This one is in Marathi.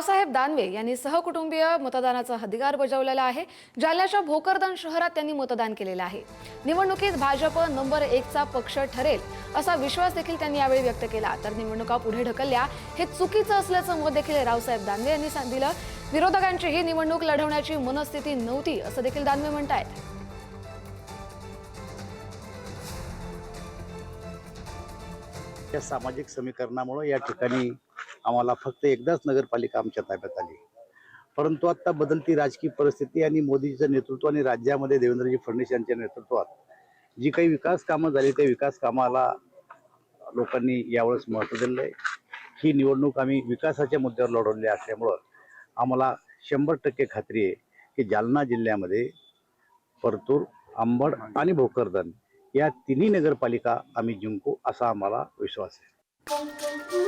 रावसाहेब दानवे यांनी सहकुटुंबीय मतदानाचा अधिकार बजावलेला आहे। जालन्याच्या भोकरदन शहरात त्यांनी मतदान केलेलं आहे। निवडणुकीत भाजप नंबर 1 चा पक्ष ठरेल असा विश्वास देखील त्यांनी यावेळी व्यक्त केला। तर निवडणुका पुढे ढकलल्या हे चुकीचं असल्याचं मत देखील रावसाहेब दानवे यांनी दिलं। विरोधकांची ही निवडणूक लढवण्याची मनस्थिती नव्हती असं देखील दानवे म्हणतायत। या सामाजिक समीकरणामुळे या ठिकाणी आम्हाला फक्त एकदाच नगरपालिका आमच्या ताब्यात आली। परंतु आता बदलती राजकीय परिस्थिती आणि मोदीचं नेतृत्व आणि राज्यामध्ये देवेंद्रजी फडणवीस यांच्या नेतृत्वात जी काही विकास कामं झाली त्या विकास कामाला लोकांनी यावेळेस महत्त्व दिलं आहे। ही निवडणूक आम्ही विकासाच्या मुद्द्यावर लढवली असल्यामुळं आम्हाला 100% खात्री आहे की जालना जिल्ह्यामध्ये परतूर, अंबड आणि भोकरदन या तिन्ही नगरपालिका आम्ही जिंकू असा आम्हाला विश्वास आहे।